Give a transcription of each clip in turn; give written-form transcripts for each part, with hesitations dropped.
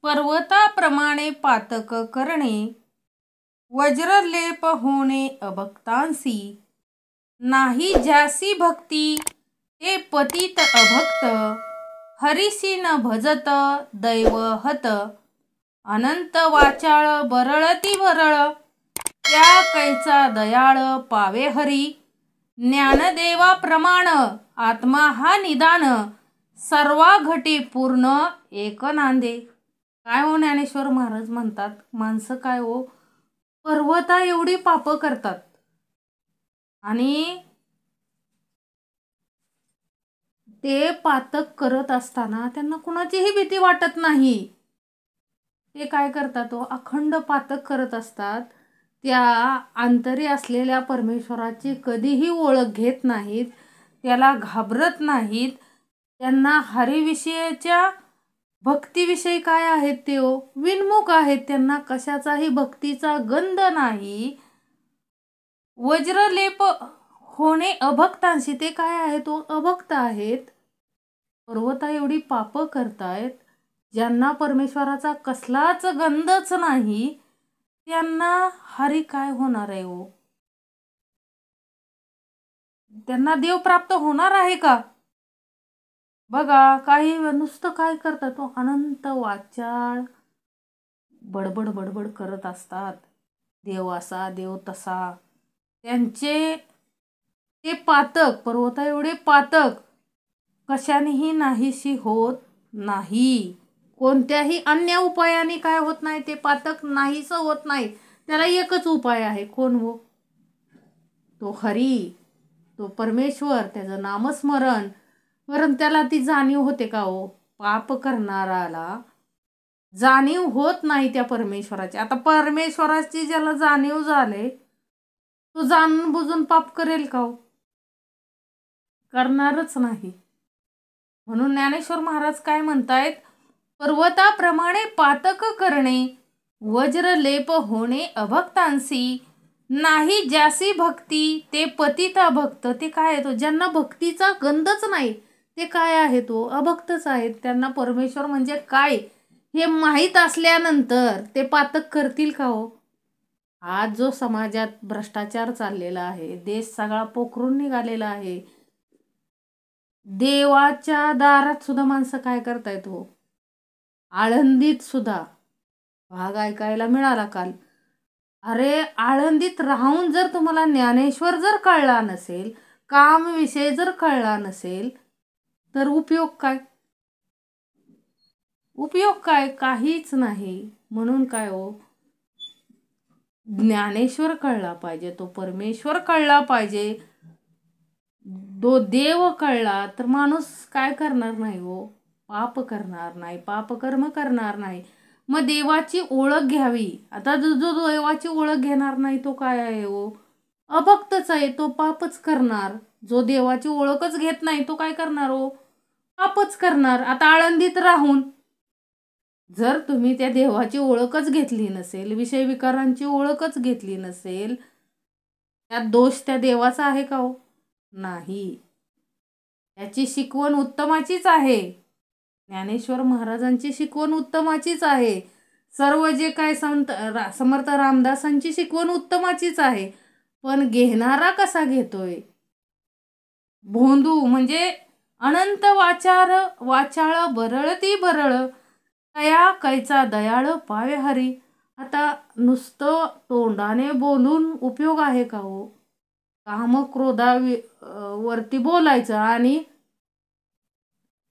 पर्वताप्रमाणे पातक करणे, वज्रलेप होणे अभक्तांसी, नाही ज्यासी भक्ती ते पतित अभक्त, हरिसी न भजत दैव हत, अनंत वाचाळ बरळती भरळ, त्या कैचा दयाळ पावे हरी, ज्ञानदेवा प्रमाण आत्मा हा निदान, सर्वा घटी पूर्ण एक नांदे. काय हो ज्ञानेश्वर महाराज म्हणतात, माणसं काय हो पर्वता एवढी पाप करतात आणि ते पातक करत असताना त्यांना कुणाचीही भीती वाटत नाही. ते काय करतात हो, अखंड पातक करत असतात. त्या अंतरी असलेल्या परमेश्वराची कधीही ओळख घेत नाहीत, त्याला घाबरत नाहीत. त्यांना हरिविषयीच्या भक्तीविषयी काय आहेत ते हो, विनमुख आहेत. त्यांना कशाचाही भक्तीचा गंध नाही. वज्रलेप होणे अभक्तांशी, ते काय आहेत तो, अभक्त आहेत. पर्वता एवढी पाप करतायत, ज्यांना परमेश्वराचा कसलाच गंधच नाही, त्यांना हरी काय होणार आहे हो? त्यांना देव प्राप्त होणार आहे का? बघा, काही नुसतं काय करतात तो, अनंत वाचाळ बडबड बडबड करत असतात. देव असा देव तसा, त्यांचे ते पातक, पर्वता एवढे पातक कशानेही नाहीशी होत नाही. कोणत्याही अन्य उपायाने काय होत नाही, ते पातक नाहीस होत नाही. त्याला एकच उपाय आहे, कोण हो, तो हरी, तो परमेश्वर, त्याचं नामस्मरण. वरून त्याला ती जाणीव होते का हो, पाप करणाराला जाणीव होत नाही त्या परमेश्वराची. आता परमेश्वराची ज्याला जाणीव झाले, तो जाणून बुजून पाप करेल का हो? करणारच नाही. म्हणून ज्ञानेश्वर महाराज काय म्हणतायत, पर्वताप्रमाणे पातक करणे, वज्रलेप होणे अभक्तांसी, नाही ज्यासी भक्ती ते पतित अभक्त. ते काय आहे तो, ज्यांना भक्तीचा गंधच नाही, ते काय आहे तो, अभक्तच आहेत. त्यांना परमेश्वर म्हणजे काय हे माहीत असल्यानंतर ते पातक करतील का हो? आज जो समाजात भ्रष्टाचार चाललेला आहे, देश सगळा पोखरून निघालेला आहे. देवाच्या दारात सुद्धा माणसं काय करतायत हो, आळंदीत सुद्धा भाग ऐकायला मिळाला काल. अरे, आळंदीत राहून जर तुम्हाला ज्ञानेश्वर जर कळला नसेल, काम विषय जर कळला नसेल, तर उपयोग काय? उपयोग काय? काहीच नाही. म्हणून काय हो, ज्ञानेश्वर कळला पाहिजे, तो परमेश्वर कळला पाहिजे. तो देव कळला तर माणूस काय करणार नाही हो, पाप करणार नाही, पापकर्म करणार नाही. मग देवाची ओळख घ्यावी. आता जो देवाची ओळख घेणार नाही तो काय आहे हो, अभक्तच आहे. तो पापच करणार. जो देवाची ओळखच घेत नाही तो काय करणार हो, पापच करणार. आता आळंदीत राहून जर तुम्ही त्या देवाची ओळखच घेतली नसेल, विषय विकारांची ओळखच घेतली नसेल, त्यात दोष त्या देवाचा आहे का हो? नाही. त्याची शिकवण उत्तमाचीच आहे. ज्ञानेश्वर महाराजांची शिकवण उत्तमाचीच आहे. सर्व जे काय समर्थ रामदासांची शिकवण उत्तमाचीच आहे. पण घेणारा कसा घेतोय, भोंदू म्हणजे अनंत वाचाळ बरळती भरळ, तया कैचा दयाळ पावे हरी. आता नुसतं तोंडाने बोलून उपयोग आहे का हो? काम क्रोधा वरती बोलायचं आणि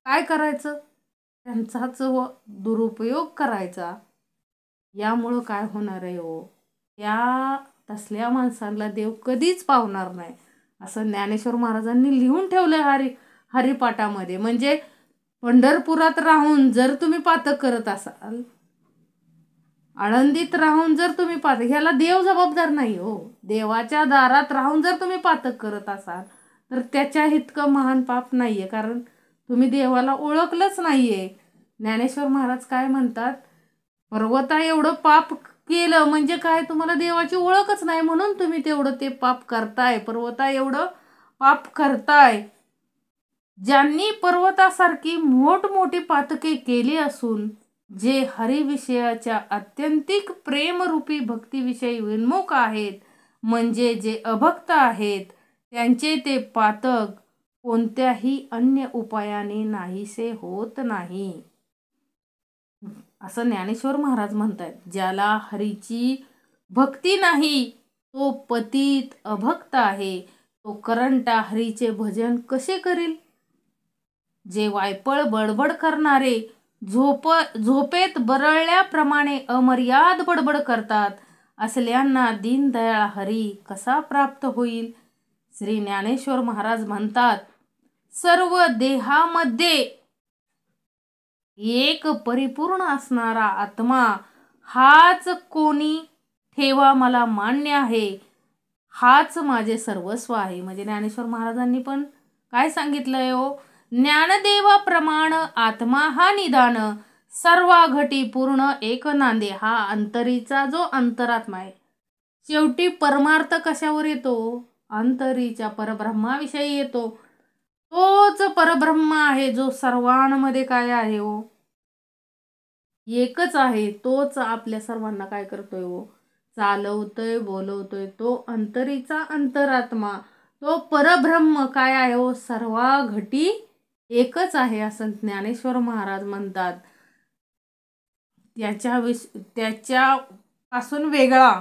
काय करायचं, त्यांचाच दुरुपयोग करायचा. यामुळं काय होणार आहे हो, या तसल्या माणसांना देव कधीच पावणार नाही, असं ज्ञानेश्वर महाराजांनी लिहून ठेवलं हरिपाठामध्ये. म्हणजे पंढरपुरात राहून जर तुम्ही पातक करत असाल, आळंदीत राहून जर तुम्ही पातक, ह्याला देव जबाबदार नाही हो. देवाच्या दारात राहून जर तुम्ही पातक करत असाल तर त्याच्या इतकं महान पाप नाहीये, कारण तुम्ही देवाला ओळखलंच नाहीये. ज्ञानेश्वर महाराज काय म्हणतात, पर्वता एवढं पाप केलं म्हणजे काय, तुम्हाला देवाची ओळखच नाही म्हणून तुम्ही तेवढं ते पाप करताय. पर्वता एवढं पाप करताय. ज्यांनी पर्वतासारखी मोठमोठी पातके केली असून जे हरिविषयाच्या आत्यंतिक प्रेमरूपी भक्तीविषयी विन्मुख आहेत, म्हणजे जे अभक्त आहेत, त्यांचे ते पातक कोणत्याही अन्य उपायाने नाहीसे होत नाही. असं ज्ञानेश्वर महाराज म्हणतात. ज्याला हरीची भक्ती नाही तो पतित अभक्त आहे. तो करंटा हरीचे भजन कसे करील? जे वायपळ बडबड करणारे झोपेत बरळल्याप्रमाणे अमर्याद बडबड करतात, असल्यांना दीनदयाळ हरी कसा प्राप्त होईल? श्री ज्ञानेश्वर महाराज म्हणतात, सर्व देहामध्ये एक परिपूर्ण असणारा आत्मा हाच कोणी ठेवा मला मान्य आहे, हाच माझे सर्वस्व आहे. म्हणजे ज्ञानेश्वर महाराजांनी पण काय सांगितलंय हो? ज्ञानदेवाप्रमाण आत्मा हा निदान, सर्वा घटी पूर्ण एक नांदे. हा अंतरीचा जो अंतरात्मा आहे. शेवटी परमार्थ कशावर येतो? अंतरीच्या परब्रह्माविषयी येतो. तोच परब्रह्म आहे जो सर्वांमध्ये काय आहे हो? एकच आहे. तोच आपल्या सर्वांना काय करतोय हो? चालवतोय, बोलवतोय. तो अंतरीचा अंतरात्मा, तो परब्रह्म काय आहे हो? सर्वा घटी एकच आहे असं ज्ञानेश्वर महाराज म्हणतात. त्याच्यापासून वेगळा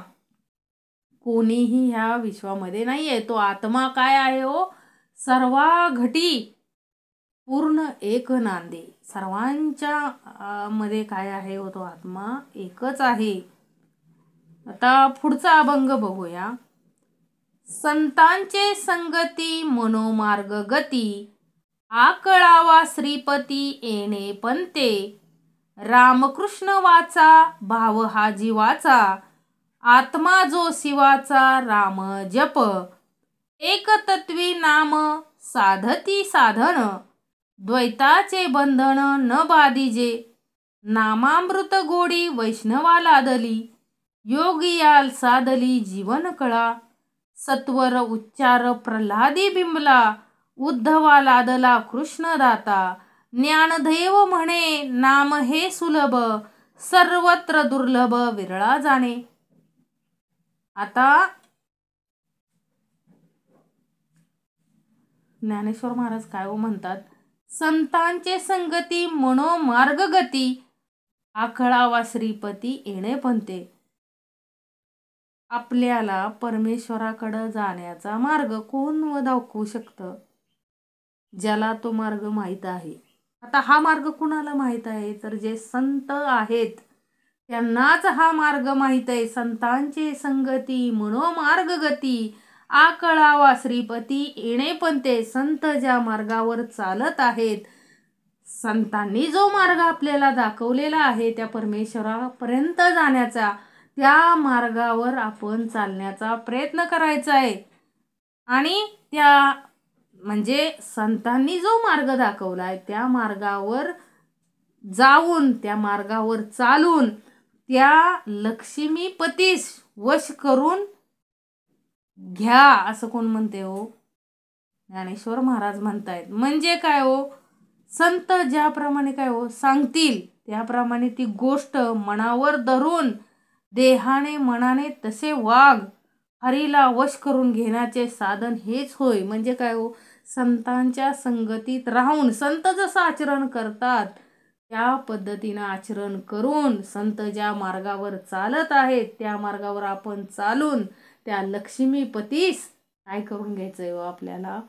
कोणीही ह्या विश्वामध्ये नाहीये. तो आत्मा काय आहे हो? सर्वा घटी पूर्ण एक नांदे. सर्वांच्या मध्ये काय आहे हो? तो आत्मा एकच आहे. आता पुढचा अभंग बघूया. संतांचे संगती मनोमार्ग गती, आकळावा श्रीपती येणे पंते. रामकृष्ण वाचा भाव हा जीवाचा, आत्मा जो शिवाचा राम जप. एकतत्वी नाम साधती साधन, द्वैताचे बंधन न बाधिजे. नामामृत गोडी वैष्णवा लादली, योगियाल साधली जीवन कळा. सत्वर उच्चार प्रल्हादी बिंबला, उद्धवा लादला कृष्णदाता. ज्ञानदेव म्हणे नाम हे सुलभ, सर्वत्र दुर्लभ विरळा जाणे. आता ज्ञानेश्वर महाराज काय म्हणतात? संतांचे संगती मनोमार्ग गती, आखळावा श्रीपती येणे पंते. आपल्याला परमेश्वराकडे जाण्याचा मार्ग कोण दाखवू शकतं? ज्याला तो मार्ग माहीत आहे. आता हा मार्ग कुणाला माहीत आहे? तर जे संत आहेत त्यांनाच हा मार्ग माहीत आहे. संतांचे संगती मनोमार्ग गती, आकळावा श्रीपती येणे पंते. संत ज्या मार्गावर चालत आहेत, संतांनी जो मार्ग आपल्याला दाखवलेला आहे त्या परमेश्वरापर्यंत जाण्याचा, त्या मार्गावर आपण चालण्याचा प्रयत्न करायचा आहे. आणि त्या म्हणजे संतांनी जो मार्ग दाखवलाय त्या मार्गावर जाऊन, त्या मार्गावर चालून त्या लक्ष्मीपतीस वश करून घ्या असं कोण म्हणते हो? ज्ञानेश्वर महाराज म्हणतायत. म्हणजे काय हो? संत ज्याप्रमाणे काय हो सांगतील त्याप्रमाणे ती गोष्ट मनावर धरून देहाने मनाने तसे वाग. हरीला वश करून घेण्याचे साधन हेच होय. म्हणजे काय हो? संतांच्या संगतीत राहून संत जसं आचरण करतात त्या पद्धतीनं आचरण करून, संत ज्या मार्गावर चालत आहेत त्या मार्गावर आपण चालून त्या लक्ष्मीपतीस काय करून घ्यायचंय हो? आपल्याला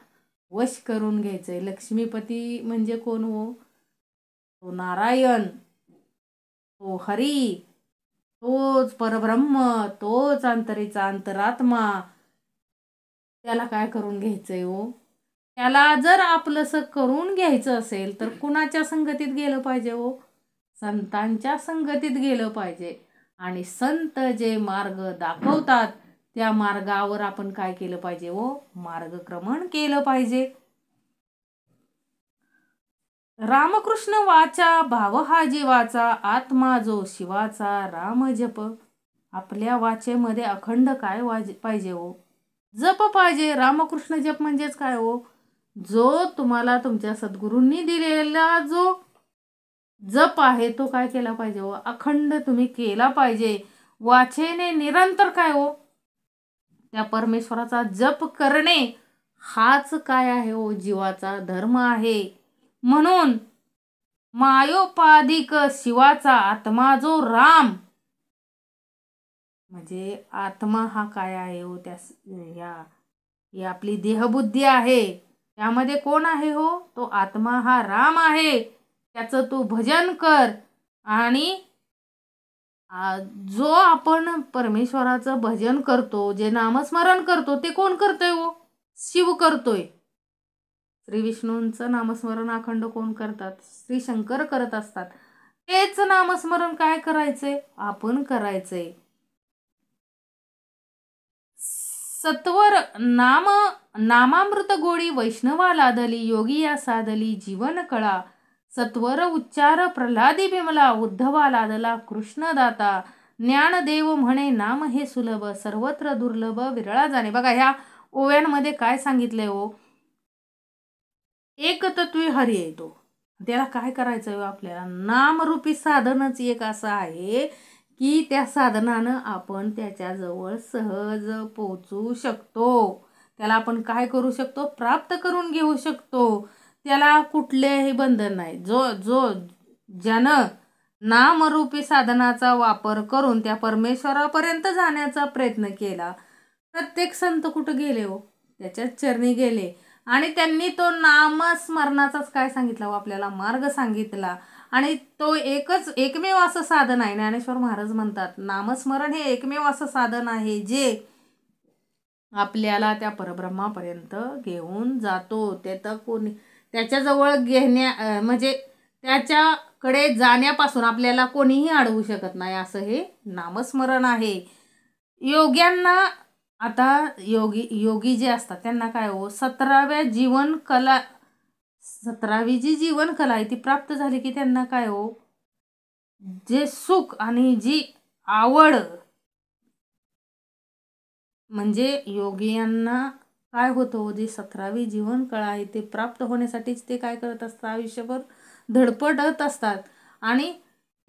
वश करून घ्यायचंय. लक्ष्मीपती म्हणजे कोण हो? तो नारायण, तो हरी, तोच परब्रह्म, तोच अंतरीचा अंतरात्मा. त्याला काय करून घ्यायचंय हो? त्याला जर आपलंसं करून घ्यायचं असेल तर कुणाच्या संगतीत गेलं पाहिजे हो? संतांच्या संगतीत गेलं पाहिजे. आणि संत जे मार्ग दाखवतात त्या मार्गावर आपण काय केलं पाहिजे हो? मार्गक्रमण केलं पाहिजे. रामकृष्ण वाचा भाव हा जीवाचा, आत्मा जो शिवाचा राम जप. आपल्या वाचेमध्ये अखंड काय पाहिजे हो? जप पाहिजे. रामकृष्ण जप म्हणजेच काय हो? जो तुम्हाला तुमच्या सद्गुरूंनी दिलेला जो जप आहे तो काय केला पाहिजे हो, अखंड तुम्ही केला पाहिजे. वाचेने निरंतर काय हो, त्या परमेश्वराचा जप करणे हाच काय आहे हो, जीवाचा धर्म आहे. म्हणून मायोपाधिक शिवाचा आत्मा जो राम, म्हणजे आत्मा हा काय आहे हो, त्या या ही आपली देहबुद्धी आहे. त्यामध्ये कोण आहे हो, तो आत्मा हा राम आहे. त्याचं तू भजन कर. आणि जो आपण परमेश्वराचं भजन करतो, जे नामस्मरण करतो, ते कोण करतोय हो, शिव करतोय. श्री विष्णूंचं नामस्मरण अखंड कोण करतात, श्री शंकर करत असतात. तेच नामस्मरण काय करायचंय, आपण करायचंय. सत्वर नामामृत गोडी वैष्णवा लादली, योगिया साधली जीवन कळा. सत्वर उच्चार प्रल्हादी बिमला, उद्धवा लादला कृष्णदाता. ज्ञानदेव म्हणे नाम हे सुलभ, सर्वत्र दुर्लभ विरळा जाणे. बघा ह्या ओव्यांमध्ये काय सांगितलंय हो, एक तत्वी हरी आहे तो. त्याला काय करायचं आहे आपल्याला, नामरूपी साधनच एक असं आहे की त्या साधनानं आपण त्याच्याजवळ सहज पोचू शकतो. त्याला आपण काय करू शकतो, प्राप्त करून घेऊ शकतो. त्याला कुठलेही बंधन नाही. जो जो ज्यानं नामरूपी साधनाचा वापर करून त्या परमेश्वरापर्यंत जाण्याचा प्रयत्न केला, प्रत्येक संत कुठं गेले हो, त्याच्याच चरणी गेले. आणि त्यांनी तो नामस्मरणाचाच काय सांगितला हो, आपल्याला मार्ग सांगितला. आणि तो एकमेव असं साधन आहे. ज्ञानेश्वर महाराज म्हणतात, नामस्मरण हे एकमेव असं साधन आहे जे आपल्याला त्या परब्रह्मापर्यंत घेऊन जातो. त्याच्याजवळ म्हणजे त्याच्याकडे जाण्यापासून आपल्याला कोणीही अडवू शकत नाही, असं हे नामस्मरण आहे. योग्यांना, आता योगी जे असतात त्यांना काय हो, 17व्या जीवन कला, 17वी जी जीवन कला आहे ती प्राप्त झाली की त्यांना काय हो, जे सुख आणि जी आवड, म्हणजे योगियांना काय होतं, जे 17वी जीवन कळा आहे ते प्राप्त होण्यासाठीच ते काय करत असतात, आयुष्यभर धडपडत असतात. आणि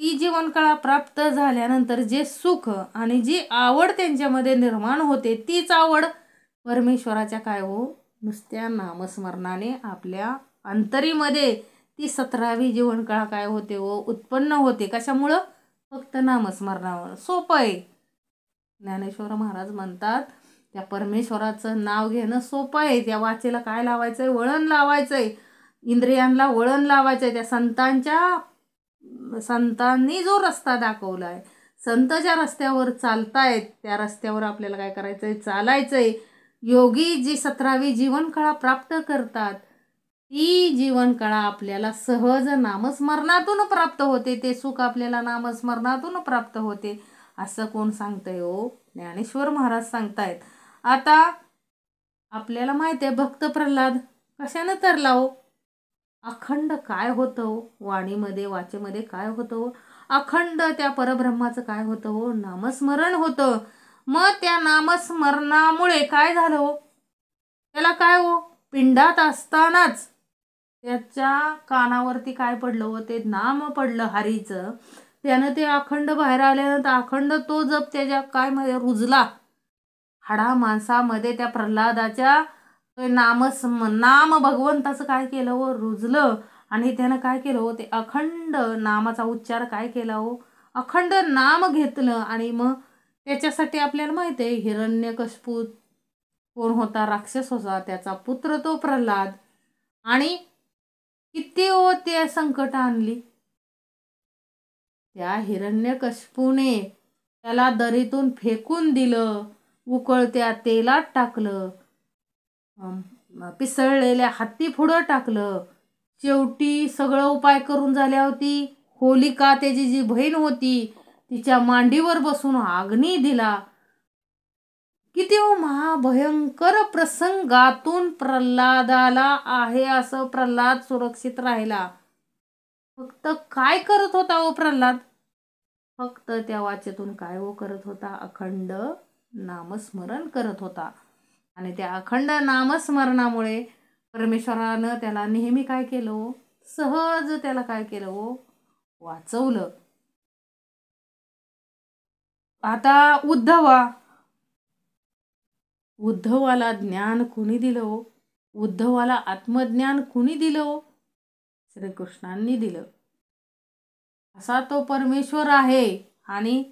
ती जीवनकळा प्राप्त झाल्यानंतर जे सुख आणि जी आवड त्यांच्यामध्ये निर्माण होते, तीच आवड परमेश्वराच्या काय हो, नुसत्या नामस्मरणाने आपल्या अंतरीमध्ये ती 17वी जीवनकळा काय होते हो, उत्पन्न होते. कशामुळं, फक्त नामस्मरणामुळं. सोपं आहे. ज्ञानेश्वर महाराज म्हणतात, त्या परमेश्वराचं नाव घेणं सोपं आहे. त्या वाचेला काय लावायचंय, वळण लावायचंय, इंद्रियांना वळण लावायचंय. त्या संतांनी जो रस्ता दाखवलाय, संत ज्या रस्त्यावर चालतायत त्या रस्त्यावर आपल्याला काय करायचंय, चालायचंय. योगी जी 17वी जीवनकळा प्राप्त करतात, ती जीवनकळा आपल्याला सहज नामस्मरणातून प्राप्त होते. ते सुख आपल्याला नामस्मरणातून प्राप्त होते. असं कोण सांगतंय हो, ज्ञानेश्वर महाराज सांगतायत. आता आपल्याला माहिती आहे, भक्त प्रल्हाद कशानं तरला हो, अखंड काय होतं हो, वाणीमध्ये वाचेमध्ये काय होतं हो, अखंड त्या परब्रह्माचं काय होतं हो, नामस्मरण होतं. मग त्या नामस्मरणामुळे काय झालं हो, त्याला काय हो, पिंडात असतानाच त्याच्या कानावरती काय पडलं हो, ते नाम पडलं हरीचं. त्यानं ते अखंड बाहेर आल्यानंतर अखंड तो जप त्याच्या काय मध्ये रुजला, हाडा माणसामध्ये त्या प्रल्हादाच्या नाम भगवंताचं काय केलं हो, रुजलं. आणि त्यानं काय केलं हो, ते अखंड नामाचा उच्चार काय केला हो, अखंड नाम घेतलं. आणि मग त्याच्यासाठी आपल्याला माहिती आहे, हिरण्यकश्यपू कोण होता, राक्षस होता, त्याचा पुत्र तो प्रल्हाद. आणि किती हो ते संकट आणली, त्या हिरण्यकश्यपूने त्याला दरीतून फेकून दिलं, उकळत्या तेलात टाकलं, पिसळलेल्या हत्ती पुढं टाकलं. शेवटी सगळं उपाय करून झाल्या होती, होलिका त्याची जी बहीण होती तिच्या मांडीवर बसून अग्नी दिला. किती हो महाभयंकर प्रसंगातून प्रल्हादाला आहे असं प्रल्हाद सुरक्षित राहिला. फक्त काय करत होता हो प्रल्हाद, फक्त त्या वाचेतून काय हो करत होता, अखंड नामस्मरण करत होता. आणि त्या अखंड नामस्मरणामुळे परमेश्वरानं त्याला नेहमी काय केलं हो, सहज त्याला काय केलं हो, वाचवलं. आता उद्धवाला ज्ञान कुणी दिलं हो? उद्धवाला आत्मज्ञान कुणी दिलं हो? श्रीकृष्णांनी दिलं. असा तो परमेश्वर आहे आणि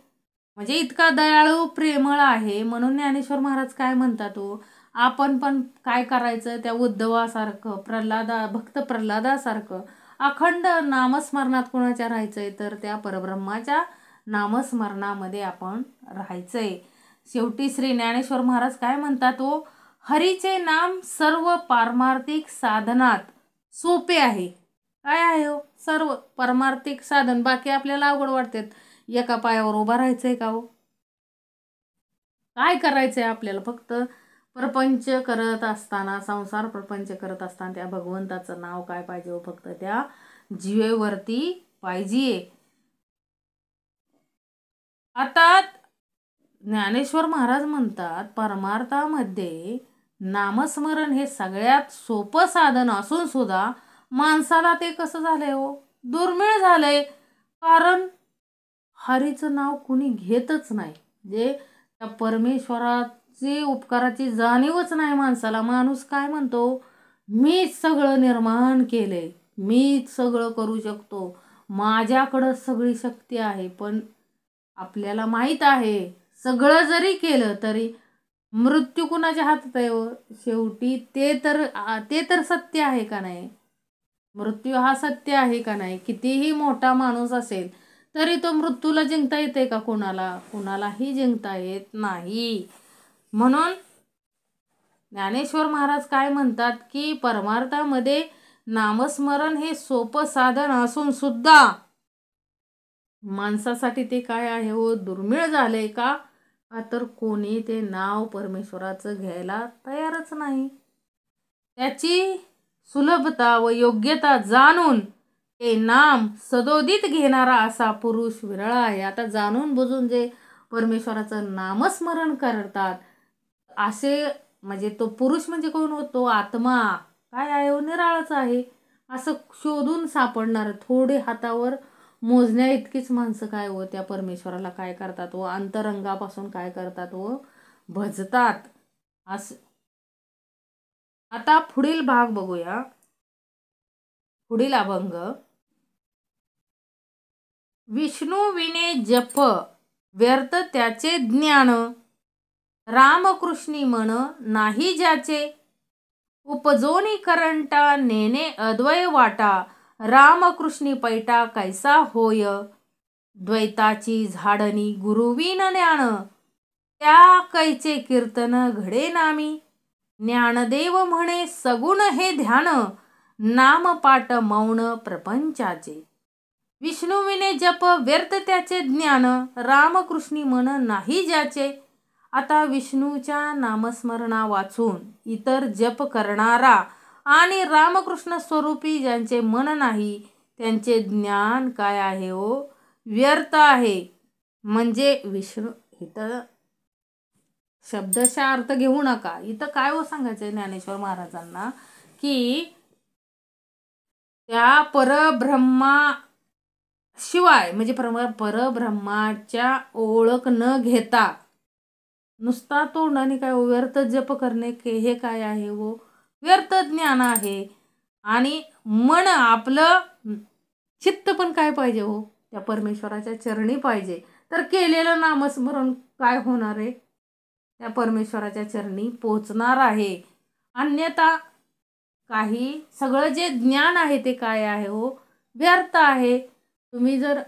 म्हणजे इतका दयाळू प्रेमळ आहे. म्हणून ज्ञानेश्वर महाराज काय म्हणतात हो, आपण पण काय करायचं, त्या उद्धवासारखं भक्त प्रल्हादासारखं अखंड नामस्मरणात कोणाच्या राहायचंय, तर त्या परब्रह्माच्या नामस्मरणामध्ये आपण राहायचंय. शेवटी श्री ज्ञानेश्वर महाराज काय म्हणतात हो, हरीचे नाम सर्व पारमार्थिक साधनात सोपे आहे. काय आहे हो? सर्व परमार्थिक साधन. बाकी आपल्याला अवघड वाटतात. एका पायावर उभा राहायचंय का हो? काय करायचंय आपल्याला? फक्त प्रपंच करत असताना, संसार प्रपंच करत असताना त्या भगवंताचं नाव काय पाहिजे हो? फक्त त्या जीवेवरती पाहिजे. आता ज्ञानेश्वर महाराज म्हणतात, परमार्थामध्ये नामस्मरण हे सगळ्यात सोपं साधन असून सुद्धा माणसाला ते कसं झालंय हो? दुर्मिळ झालंय. कारण हरीचं नाव कुणी घेतच नाही. जे त्या परमेश्वराची उपकाराची जाणीवच नाही माणसाला. माणूस काय म्हणतो, मीच सगळं निर्माण केलंय, मीच सगळं करू शकतो, माझ्याकडं सगळी शक्ती आहे. पण आपल्याला माहीत आहे, सगळं जरी केलं तरी मृत्यू कुणाच्या हातात आहे हो? शेवटी ते तर सत्य आहे का नाही? मृत्यू हा सत्य आहे का नाही? कितीही मोठा माणूस असेल तरी तो मृत्यूला जिंकता येते का? कुणालाही जिंकता येत नाही. म्हणून ज्ञानेश्वर महाराज काय म्हणतात की परमार्थामध्ये नामस्मरण हे सोपं साधन असून सुद्धा माणसासाठी ते काय आहे हो? दुर्मिळ झालंय. का तर कोणी ते नाव परमेश्वराचं घ्यायला तयारच नाही. त्याची सुलभता व योग्यता जाणून ते नाम सदोदित घेणारा असा पुरुष विरळ आहे. आता जाणून बुजून जे परमेश्वराचं नामस्मरण करतात असे म्हणजे तो पुरुष म्हणजे कोण होतो? आत्मा काय आहे हो? निराळच आहे. असं शोधून सापडणार थोडे हातावर मोजण्या इतकीच माणसं काय हो त्या परमेश्वराला काय करतात व अंतरंगापासून काय करतात व भजतात. असं आता पुढील भाग बघूया. पुढील अभंग. विष्णू विने जप व्यर्थ त्याचे ज्ञान, रामकृष्णी मन नाही ज्याचे, उपजोनी करंटा नेने अद्वय वाटा, रामकृष्णी पैटा कैसा होय, द्वैताची झाडणी गुरुविन ज्ञान, त्या कैचे कीर्तन घडे नामी, ज्ञानदेव म्हणे सगुण हे ध्यान, नामपाठ मौन प्रपंचाचे, विष्णू विने जप व्यर्थ त्याचे ज्ञान, रामकृष्णी मन नाही ज्याचे. आता विष्णूच्या नामस्मरणा वाचून इतर जप करणारा आणि रामकृष्ण स्वरूपी ज्यांचे मन नाही त्यांचे ज्ञान काय आहे हो? व्यर्थ आहे. म्हणजे विष्णू इथं शब्दशः अर्थ घेऊ नका. इथं काय हो सांगायचंय ज्ञानेश्वर महाराजांना की त्या परब्रह्मा शिवाय म्हणजे परब्रह्माच्या ओळख न घेता नुसता तोंडाने काय व्यर्थ जप करणे हे काय आहे हो? व्यर्थ ज्ञान आहे. आणि मन आपलं चित्त पण काय पाहिजे हो? त्या परमेश्वराच्या चरणी पाहिजे. तर केलेलं नामस्मरण काय होणार आहे? त्या परमेश्वराच्या चरणी पोचणार आहे. अन्यथा काही सगळं जे ज्ञान आहे ते काय आहे हो? व्यर्थ आहे. तुम्ही जर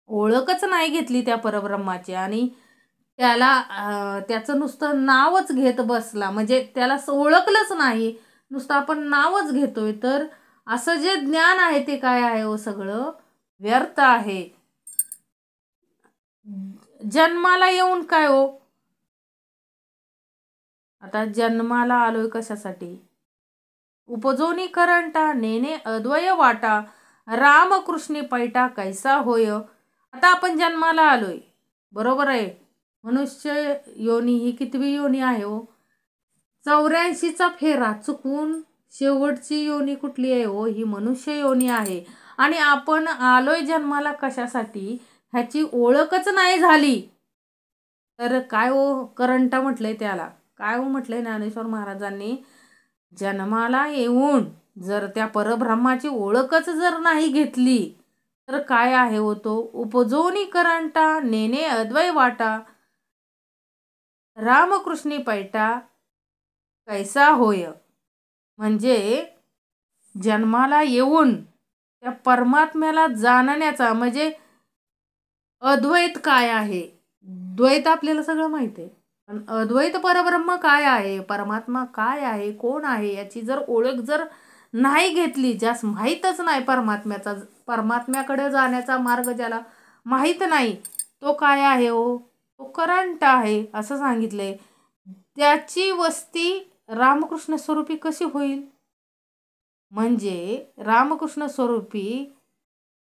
ओळखच नाही घेतली त्या परब्रह्माची आणि त्याचं नुसतं नावच घेत बसला म्हणजे त्याला ओळखलंच नाही, नुसतं आपण नावच घेतोय, तर असं जे ज्ञान आहे ते काय आहे हो? सगळं व्यर्थ आहे. जन्माला येऊन काय हो? आता जन्माला आलोय कशासाठी? उपजोनी करंटा नेने अद्वय वाटा, रामकृष्णी पैटा कैसा होय. आता आपण जन्माला आलोय, बरोबर आहे. मनुष्य योनी ही कितवी योनी आहे हो? 84चा फेरा चुकवून शेवटची योनी कुठली आहे हो? ही मनुष्य योनी आहे. आणि आपण आलोय जन्माला कशासाठी ह्याची ओळखच नाही झाली तर काय हो करंट म्हटलंय त्याला. काय हो म्हटलंय ज्ञानेश्वर महाराजांनी, जन्माला येऊन जर त्या परब्रह्माची ओळखच जर नाही घेतली तर काय आहे हो तो. उपजोनी करंटा नेने अद्वय वाटा, रामकृष्णी पैटा कैसा होय. म्हणजे जन्माला येऊन त्या परमात्म्याला जाणण्याचा म्हणजे अद्वैत काय आहे. द्वैत आपल्याला सगळं माहिती आहे, पण अद्वैत परब्रह्म काय आहे, परमात्मा काय आहे, कोण आहे याची जर ओळख जर नाही घेतली, ज्यास माहीतच नाही परमात्म्याचा, परमात्म्याकडे जाण्याचा मार्ग ज्याला माहीत नाही तो काय आहे हो, तो करंट आहे असं सांगितलंय. त्याची वस्ती रामकृष्ण स्वरूपी कशी होईल. म्हणजे रामकृष्ण स्वरूपी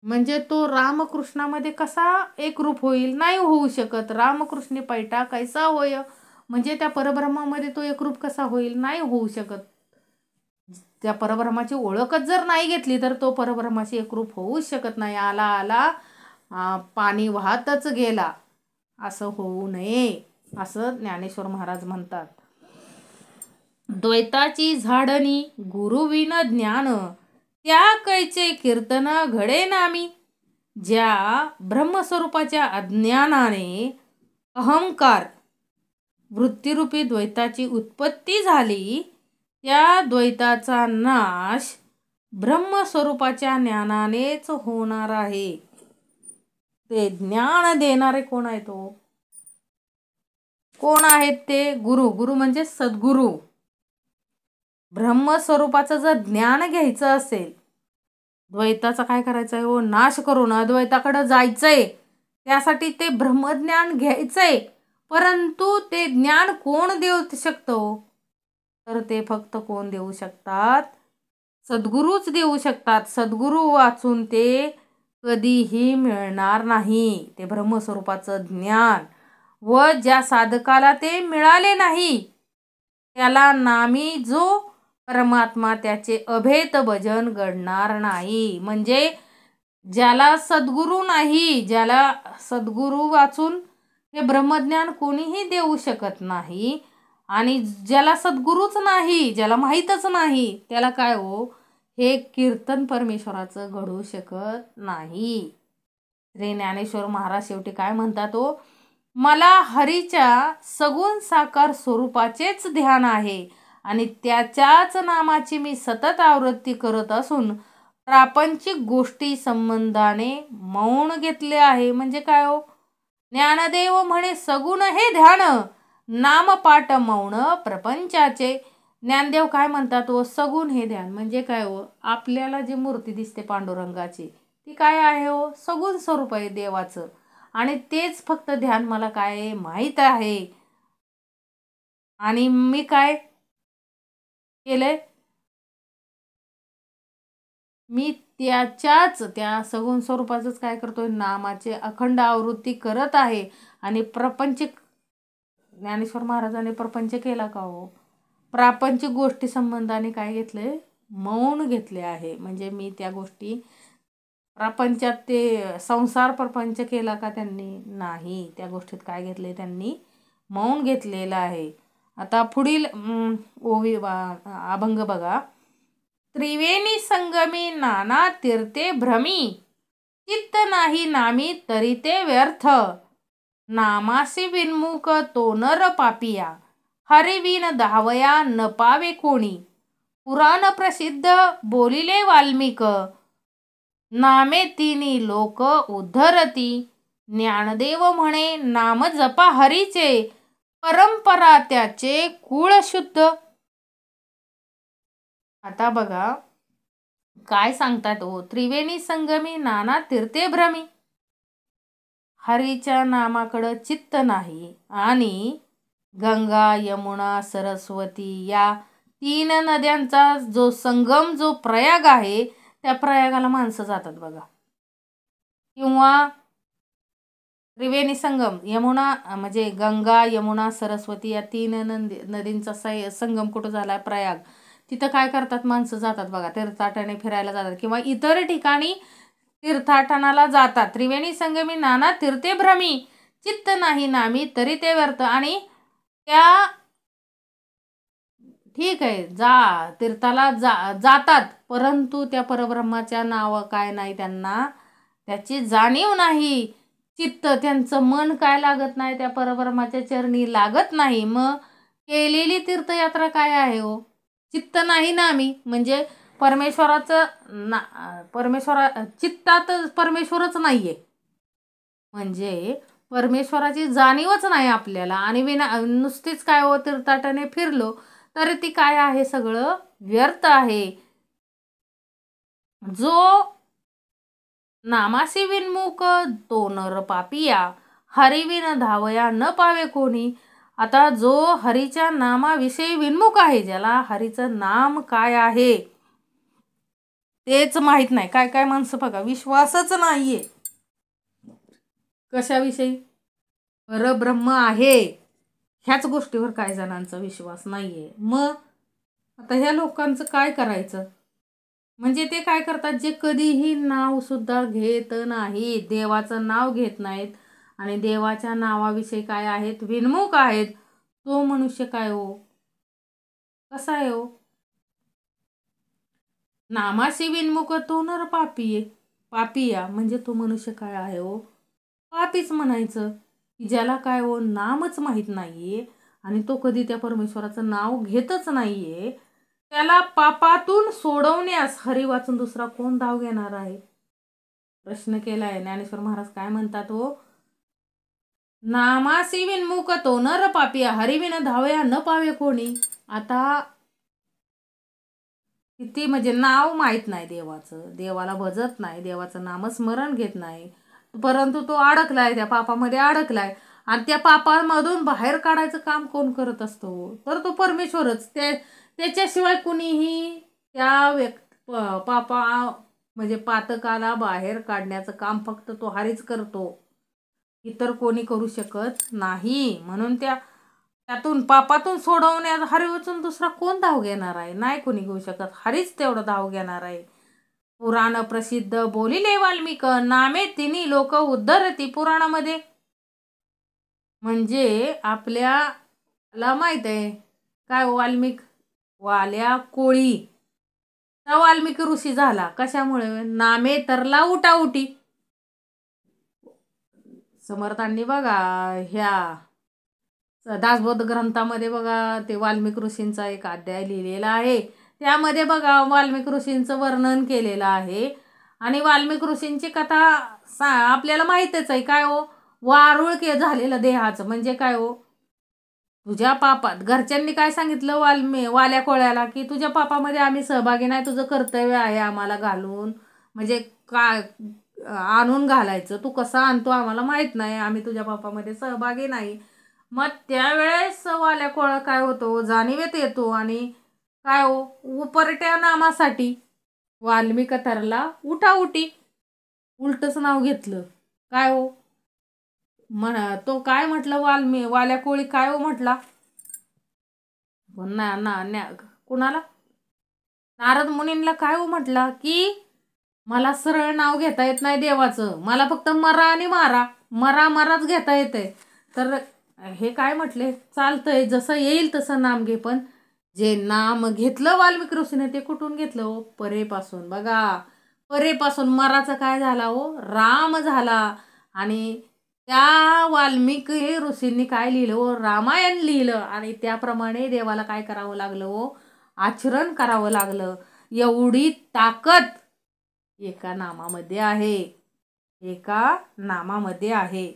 म्हणजे तो रामकृष्णामध्ये कसा एकरूप होईल, नाही होऊ शकत. रामकृष्णी पैठा कैसा होय म्हणजे त्या परब्रह्मामध्ये तो एकरूप कसा होईल, नाही होऊ शकत. त्या परब्रह्माची ओळखच जर नाही घेतली तर तो परब्रह्माशी एकरूप होऊच शकत नाही. आला आला पाणी वाहतच गेला असं होऊ नये असं ज्ञानेश्वर महाराज म्हणतात. द्वैताची झाडणी गुरुविन ज्ञान, त्या कैचे कीर्तन घडे नामी. ज्या ब्रह्मस्वरूपाच्या अज्ञानाने अहंकार वृत्तिरूपी द्वैताची उत्पत्ती झाली, त्या द्वैताचा नाश ब्रह्मस्वरूपाच्या ज्ञानानेच होणार आहे. ते ज्ञान देणारे कोण आहे तो, कोण आहेत ते, गुरु. गुरु म्हणजे सद्गुरु. ब्रह्मस्वरूपाचं जर ज्ञान घ्यायचं असेल, द्वैताचा काय करायचं आहे हो, नाश करून अद्वैताकडे जायचंय, त्यासाठी ते ब्रह्मज्ञान घ्यायचंय. परंतु ते ज्ञान कोण देऊ शकतो, तर ते फक्त कोण देऊ शकतात, सद्गुरूच देऊ शकतात. सद्गुरू वाचून ते कधीही मिळणार नाही ते ब्रह्मस्वरूपाचं ज्ञान. व ज्या साधकाला ते मिळाले नाही त्याला नामी जो परमात्मा त्याचे अभेद भजन घडणार नाही. म्हणजे ज्याला सद्गुरू नाही, ज्याला सद्गुरू वाचून हे ब्रह्मज्ञान कोणीही देऊ शकत नाही, आणि ज्याला सद्गुरूच नाही, ज्याला माहीतच नाही, त्याला काय हो हे कीर्तन परमेश्वराचं घडू शकत नाही. श्री ज्ञानेश्वर महाराज शेवटी काय म्हणतात हो, मला हरीच्या सगुण साकार स्वरूपाचेच ध्यान आहे आणि त्याच्याच नामाची मी सतत आवृत्ती करत असून प्रापंचिक गोष्टी संबंधाने मौन घेतले आहे. म्हणजे काय हो, ज्ञानदेव म्हणे सगुण हे ध्यान, नामपाठ मौन प्रपंचाचे. ज्ञानदेव काय म्हणतात हो, सगुण हे ध्यान म्हणजे काय हो, आपल्याला जी मूर्ती दिसते पांडुरंगाची ती काय आहे हो, सगुण स्वरूप आहे देवाचं, आणि तेच फक्त ध्यान मला काय माहीत आहे. आणि मी काय केलंय, मी त्याच्याच त्या सगुण स्वरूपाचंच काय करतोय, नामाचे अखंड आवृत्ती करत आहे. आणि प्रपंचिक ज्ञानेश्वर महाराजांनी प्रपंच केला का हो, प्रापंचिक गोष्टी संबंधाने काय घेतले, मौन घेतले आहे. म्हणजे मी त्या गोष्टी प्रपंचात ते संसार प्रपंच केला का त्यांनी, नाही, त्या गोष्टीत काय घेतले त्यांनी, मौन घेतलेलं आहे. आता पुढील ओवी अभंग बघा. त्रिवेणी संगमी नाना तीर्थे भ्रमी, चित्त नाही नामी तरी ते व्यर्थ. नामासी विन्मुख तो नर पापिया, हरिविन धावया न पावे कोणी. पुराण प्रसिद्ध बोलिले वाल्मिक, नामे तिनी लोक उद्धरती. ज्ञानदेव म्हणे नाम जपा हरीचे, परंपरा त्याचे कुळ शुद्ध. आता बघा काय सांगतात हो, त्रिवेणी संगमी नाना तीर्थे भ्रमी, हरीच्या नामाकडं चित्त नाही, आणि गंगा यमुना सरस्वती या 3 नद्यांचा जो संगम जो प्रयाग आहे त्या प्रयागाला माणसं जातात बघा. किंवा त्रिवेणी संगम, यमुना म्हणजे गंगा यमुना सरस्वती या 3 नदींचा संगम कुठं झाला, प्रयाग. तिथं काय करतात माणसं, जातात बघा तीर्थाटने फिरायला जातात किंवा इतर ठिकाणी तीर्थाटनाला जातात. त्रिवेणी संगमी नाना तीर्थे भ्रमी, चित्त नाही नामी तरी ते व्यर्थ. आणि त्या ठीक आहे, तीर्थाला जातात, परंतु त्या परब्रह्माच्या नाव काय नाही त्यांना, त्याची जाणीव नाही. चित्त, त्यांचं मन काय लागत नाही, त्या परब्रह्माच्या चरणी लागत नाही. मग केलेली तीर्थयात्रा काय आहे हो? चित्त नाही नामी म्हणजे परमेश्वराचं चित्तात परमेश्वरच नाहीये, म्हणजे परमेश्वराची जाणीवच नाही आपल्याला. आणि नुसतीच काय हो, तीर्थाटने फिरलो तर ती काय आहे, सगळं व्यर्थ आहे. जो नामासी विनमुख तो नर पापिया, हरिविन धावया न पावे कोणी. आता जो हरीच्या नामाविषयी विनमुख आहे, ज्याला हरीचं नाम काय आहे तेच माहित नाही. काय काय माणसं बघा, विश्वासच नाहीये कशाविषयी, परब्रह्म आहे ह्याच गोष्टीवर काय जणांचा विश्वास नाहीये. मग आता ह्या लोकांचं काय करायचं? म्हणजे ते काय करतात, जे कधीही नाव सुद्धा घेत नाही, देवाचं नाव घेत नाहीत आणि देवाच्या नावाविषयी काय आहेत, विनमुख आहेत, तो मनुष्य काय हो, कसा आहे हो? नामाशी विनमुख तो नर पापिया म्हणजे तो मनुष्य काय आहे हो, पापीच म्हणायचं. की ज्याला काय हो, नामच माहीत नाहीये आणि तो कधी त्या परमेश्वराचं नाव घेतच नाहीये, त्याला पापातून सोडवण्यास हरी वाचून दुसरा कोण धाव घेणार आहे? प्रश्न केलाय. ज्ञानेश्वर महाराज काय म्हणतात हो, नामासी विनमुख तो नर पापिया, हरिविन धावया न पावे कोणी. आता किती म्हणजे नाव माहीत नाही देवाचं, देवाला भजत नाही, देवाचं नामस्मरण घेत नाही, परंतु तो अडकलाय, त्या पापामध्ये अडकलाय. आणि त्या पापामधून बाहेर काढायचं काम कोण करत असतो, तर तो परमेश्वरच. त्याच्याशिवाय कुणीही त्या पापा म्हणजे पातकाला बाहेर काढण्याचं काम फक्त तो हरीच करतो, इतर कोणी करू शकत नाही. म्हणून त्यातून पापातून सोडवण्यात हरी वाचून दुसरा कोण धाव घेणार आहे? नाही कोणी घेऊ शकत, हरीच तेवढं धाव घेणार आहे. पुराण प्रसिद्ध बोलिले वाल्मिक, नामे तिन्ही लोक उद्धरती. पुराणामध्ये म्हणजे आपल्याला माहित आहे काय, वाल्या कोळी वाल्मिकी ऋषी झाला कशामुळे, नामे तरला उठाउटी. समर्थांनी बघा ह्या दासबोध ग्रंथामध्ये बघा ते वाल्मिकी ऋषींचा एक अध्याय लिहिलेला आहे, त्यामध्ये बघा वाल्मिकी ऋषींचं वर्णन केलेलं आहे. आणि वाल्मिकी ऋषींची कथा आपल्याला माहितच आहे. काय हो, वारुळ झालेलं देहाचं म्हणजे काय हो, तुझ्या पापात घरच्यांनी काय सांगितलं वाल्या कोळ्याला, की तुझ्या पापामध्ये आम्ही सहभागी नाही, तुझं कर्तव्य आहे आम्हाला घालून, म्हणजे काय आणून घालायचं, तू कसा आणतो आम्हाला माहित नाही, आम्ही तुझ्या पापामध्ये सहभागी नाही. मग त्यावेळेस वाल्या कोळा काय होतो, जाणीवेत येतो आणि काय हो, उपरट्या नामासाठी वाल्मिक तरला उठाउटी, उलटच नाव घेतलं. काय हो तो काय म्हटलं, वाल्या कोळी काय हो म्हटला, कुणाला, नारद मुनींना काय हो म्हटला, की मला सरळ नाव घेता येत नाही देवाचं, मला फक्त मरा आणि मराच घेता येते. तर हे काय म्हटले, चालतंय जसं येईल तसं नाम घे, पण जे नाम घेतलं वाल्मिकी ऋषीने ते कुठून घेतलं हो, परेपासून. बघा परेपासून मराचा काय झाला हो, राम झाला. आणि त्या वाल्मिकी ऋषींनी काय लिहिलं हो, रामायण लिहिलं. आणि त्याप्रमाणे देवाला काय करावं लागलं हो, आचरण करावं लागलं. एवढी ताकद एका नामामध्ये आहे, एका नामामध्ये आहे.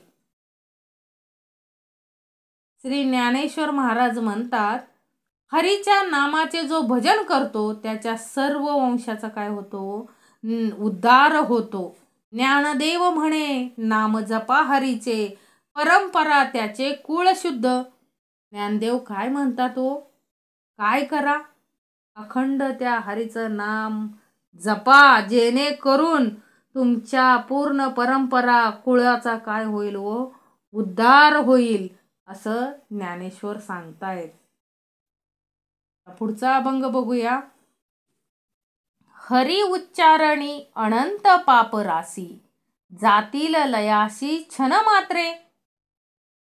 श्री ज्ञानेश्वर महाराज म्हणतात, हरीच्या नामाचे जो भजन करतो त्याच्या सर्व वंशाचा काय होतो, उद्धार होतो. ज्ञानदेव म्हणे नाम जपा हरीचे, परंपरा त्याचे कुळ शुद्ध. ज्ञानदेव काय म्हणतात हो, काय करा, अखंड त्या हरीचं नाम जपा, जेणेकरून तुमच्या पूर्ण परंपरा कुळाचा काय होईल हो, उद्धार होईल, असं ज्ञानेश्वर सांगतायत. पुढचा अभंग बघूया. हरी उच्चारणी अनंत पाप रासी, जातील लयाशी छन मात्रे.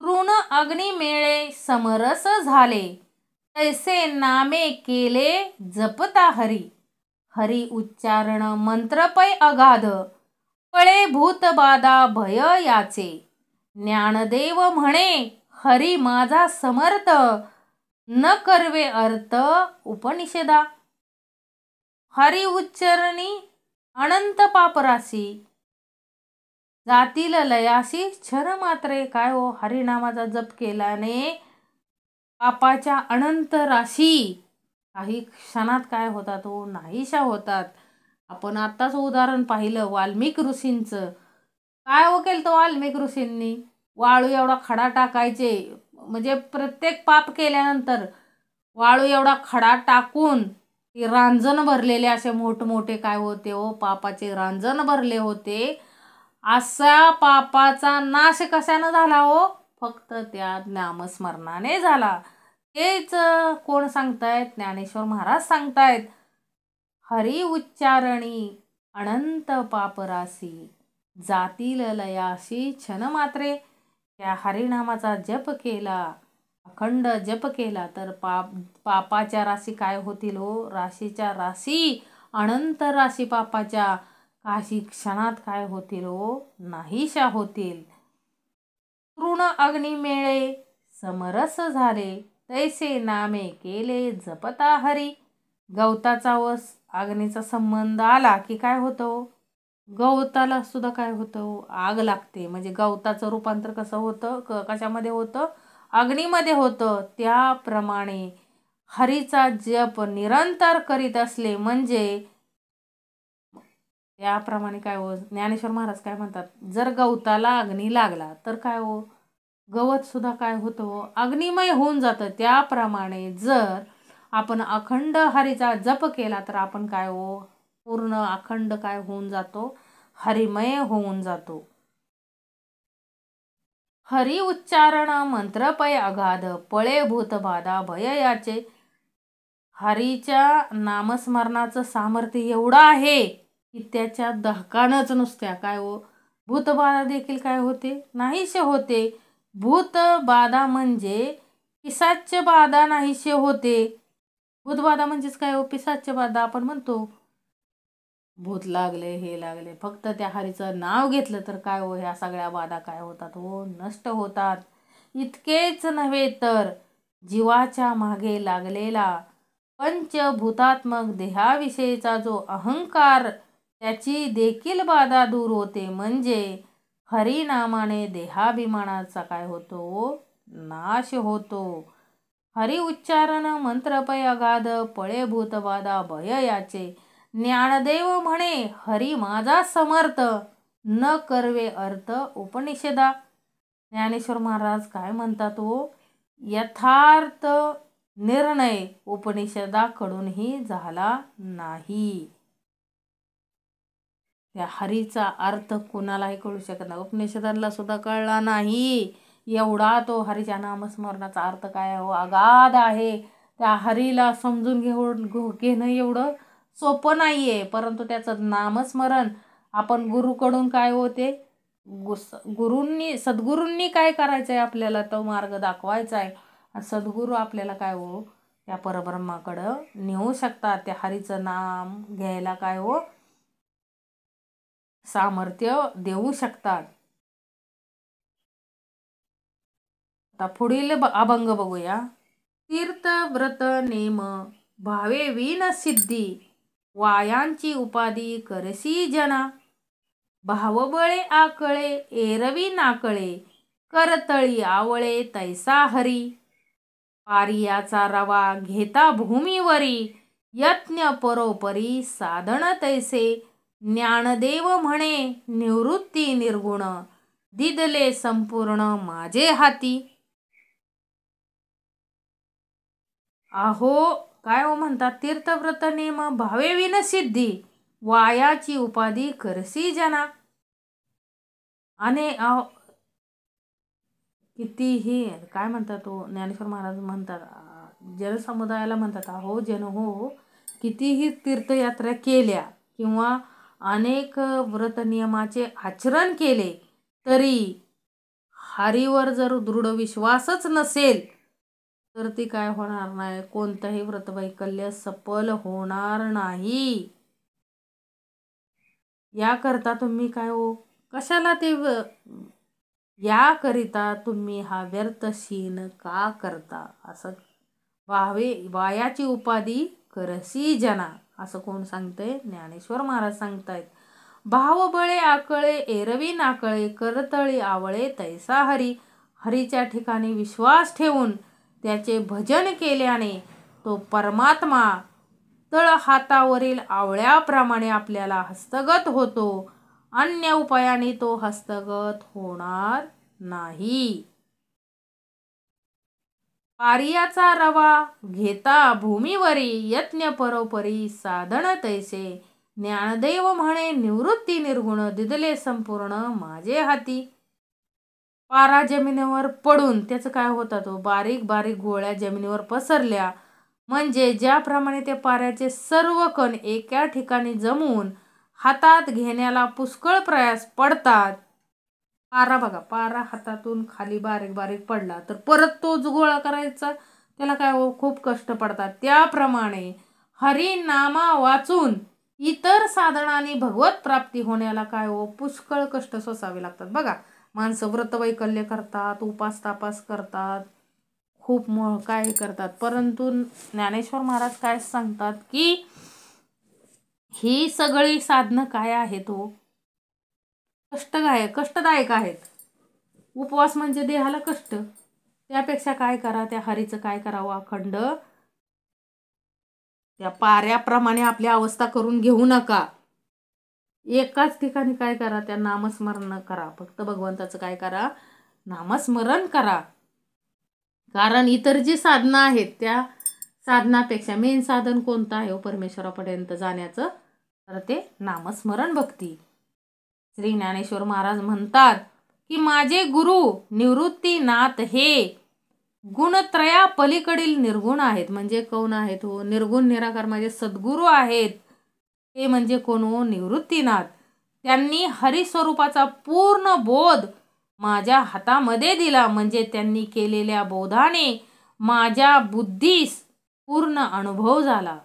तृण अग्नी मेळे समरस झाले, तैसे नामे केले जपता हरी. हरी उच्चारण मंत्रपै अगाध, पळे भूत बाधा भय याचे. ज्ञानदेव म्हणे हरी माझा समर्थ, न करवे अर्थ उपनिषदा. हरी उच्चारणी अनंत पापराशी, जातील लयाशी छन मात्रे. काय हो, हरिनामाचा जप केल्याने पापाच्या अनंत राशी काही क्षणात काय होतात हो, नाहीशा होतात. आपण आत्ताच उदाहरण पाहिलं वाल्मिक ऋषींचं. काय हो केलं तो वाल्मिक ऋषींनी? वाळू एवढा खडा टाकायचे, म्हणजे प्रत्येक पाप केल्यानंतर वाळू एवढा खडा टाकून ती रांजण भरलेले असे मोठमोठे काय होते हो, पापाचे रांजण भरले होते. असा पापाचा नाश कशानं झाला हो? फक्त त्या नामस्मरणाने झाला. तेच कोण सांगतायत? ज्ञानेश्वर महाराज सांगतायत. हरी उच्चारणी अनंत पापरासी, जातील लयाशी छन मात्रे. त्या हरिनामाचा जप केला, अखंड जप केला तर पापाच्या राशी काय होतील हो? राशीच्या राशी, अनंत राशी पापाच्या काही क्षणात काय होतील हो? नाहीशा होतील. तृण अग्नी मेळे समरस झाले, तैसे नामे केले जपता हरी. गवताचा व अग्नीचा संबंध आला की काय होतं? गवताला सुद्धा काय होतं? आग लागते. म्हणजे गवताचं रूपांतर कसं होतं, कशामध्ये होतं? अग्नीमध्ये होतं. त्याप्रमाणे हरीचा जप निरंतर करीत असले म्हणजे त्याप्रमाणे काय हो, ज्ञानेश्वर महाराज काय म्हणतात, जर गवताला अग्नी लागला तर काय हो, गवत सुद्धा काय होतं हो, अग्निमय होऊन जातं. त्याप्रमाणे जर आपण अखंड हरीचा जप केला तर आपण काय हो, पूर्ण अखंड काय होऊन जातो, हरिमय होऊन जातो. हरी उच्चारण मंत्रपय अगाध, पळे भूत बाधा भय याचे. हरीच्या नामस्मरणाचं सामर्थ्य एवढं आहे की त्याच्या दहकानच नुसत्या काय हो, भूतबाधा देखील काय होते, नाहीसे होते. भूतबाधा म्हणजे पिशाच्य बाधा नाहीसे होते. भूतबाधा म्हणजेच काय हो, पिशाच्य बाधा. आपण म्हणतो भूत लागले, हे लागले, फक्त त्या हरीचं नाव घेतलं तर काय हो, ह्या सगळ्या बाधा काय होतात हो, नष्ट होतात. इतकेच नव्हे तर जीवाच्या मागे लागलेला पंचभूतात्मक देहाविषयीचा जो अहंकार, त्याची देखील बाधा दूर होते. म्हणजे हरिनामाने देहाभिमानाचा काय होतो, नाश होतो. हरी उच्चारण मंत्रपय अगाध, पळे भूतबाधा भय याचे. ज्ञानदेव म्हणे हरी माझा समर्थ, न करवे अर्थ उपनिषदा. ज्ञानेश्वर महाराज काय म्हणतात हो, यथार्थ निर्णय उपनिषदाकडूनही झाला नाही. त्या हरीचा अर्थ कुणालाही कळू शकत नाही, उपनिषदांना सुद्धा कळला नाही. एवढा तो हरीच्या नामस्मरणाचा अर्थ काय हो, अगाध आहे. त्या हरीला समजून घेणं एवढं सोपं नाहीये. परंतु त्याचं नामस्मरण आपण गुरुकडून काय होते, सद्गुरूंनी काय करायचंय, आपल्याला तो मार्ग दाखवायचा आहे. सद्गुरू आपल्याला काय हो, त्या परब्रह्माकडं नेऊ शकतात. त्या हरीचं नाम घ्यायला काय हो, सामर्थ्य देऊ शकतात. आता पुढील अभंग बघूया. तीर्थ व्रत नेम भावे विन सिद्धी, वायांची उपाधी करसी जना. भावबळे आकळे एरवी नाकळे, करतळी आवळे तैसा हरी. पारियाचा रवा घेता भूमीवरी, यज्ञ परोपरी साधन तैसे. ज्ञानदेव म्हणे निवृत्ती निर्गुण, दिदले संपूर्ण माझे हाती. अहो काय हो म्हणतात, तीर्थव्रत नेम भावे विन सिद्धी, वायाची उपाधी करसी जना. आणि कितीही काय म्हणतात तो, ज्ञानेश्वर महाराज म्हणतात, जनसमुदायाला म्हणतात, अहो जन हो, कितीही तीर्थयात्रा केल्या किंवा अनेक व्रत नियमाचे आचरण केले तरी हरीवर जर दृढ विश्वासच नसेल तर ती काय होणार नाही, कोणतंही व्रतवैकल्य सफल होणार नाही. याकरता तुम्ही काय हो, कशाला ते याकरिता तुम्ही हा व्यर्थ शीन का करता, असं वायाची उपाधी करसी जना, असं कोण सांगतंय? ज्ञानेश्वर महाराज सांगतायत. भावबळे आकळे एरवी नाकळे, करतळी आवळे तैसा हरी. हरीच्या ठिकाणी विश्वास ठेवून त्याचे भजन केल्याने तो परमात्मा तळ हातावरील आवळ्याप्रमाणे आपल्याला हस्तगत होतो. अन्य उपायाने तो हस्तगत होणार नाही. पारियाचा रवा घेता भूमीवरी, यज्ञ परोपरी साधन तैसे. ज्ञानदेव म्हणे निवृत्ती निर्गुण, दिदले संपूर्ण माझे हाती. पारा जमिनीवर पडून त्याचं काय होतं, तो बारीक बारीक गोळ्या जमिनीवर पसरल्या म्हणजे ज्याप्रमाणे ते पाऱ्याचे सर्व कण एका ठिकाणी जमून हातात घेण्याला पुष्कळ प्रयास पडतात. पारा बघा, पारा हातातून खाली बारीक बारीक पडला तर परत तोच गोळा करायचा, त्याला काय हो खूप कष्ट पडतात. त्याप्रमाणे हरिनामा वाचून इतर साधनांनी भगवत प्राप्ती होण्याला काय हो पुष्कळ कष्ट सोसावे लागतात. बघा, माणसं व्रतवैकल्य करतात, उपास तापास करतात, खूप काय करतात, परंतु ज्ञानेश्वर महाराज काय सांगतात की ही सगळी साधनं काय आहेत हो, कष्टदायक आहेत. उपवास म्हणजे देहाला कष्ट, त्यापेक्षा काय करा, त्या हरीचं काय करावं, अखंड त्या पाऱ्याप्रमाणे आपली अवस्था करून घेऊ नका. एकाच ठिकाणी काय करा, त्या नामस्मरण करा, फक्त भगवंताचं काय करा, नामस्मरण करा. कारण इतर जी साधना आहेत त्या साधनापेक्षा मेन साधन कोणतं आहे हो परमेश्वरापर्यंत जाण्याचं, तर ते नामस्मरण भक्ती. श्री ज्ञानेश्वर महाराज म्हणतात की माझे गुरु निवृत्तीनाथ हे गुणत्रया पलीकडील निर्गुण आहेत. म्हणजे कोण आहेत हो, निर्गुण निराकार माझे सद्गुरू आहेत. ते म्हणजे कोण हो, निवृत्तीनाथ. त्यांनी हरिस्वरूपाचा पूर्ण बोध माझ्या हातामध्ये दिला, म्हणजे त्यांनी केलेल्या बोधाने माझ्या बुद्धीस पूर्ण अनुभव झाला.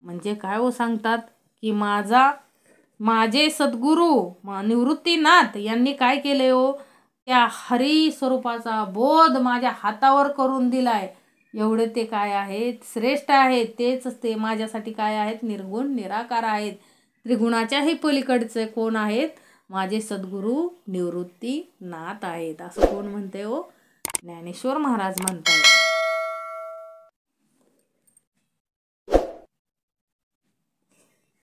म्हणजे काय हो सांगतात की माझे सद्गुरू निवृत्तीनाथ यांनी काय केले हो, त्या हरी स्वरूपाचा बोध माझ्या हातावर करून दिलाय. एवढे ते काय आहेत, श्रेष्ठ आहेत. तेच ते माझ्यासाठी काय आहेत, निर्गुण निराकार आहेत. त्रिगुणाच्याही पलीकडचे कोण आहेत, माझे सद्गुरू निवृत्तीनाथ आहेत. असं कोण म्हणते हो, ज्ञानेश्वर महाराज म्हणतात.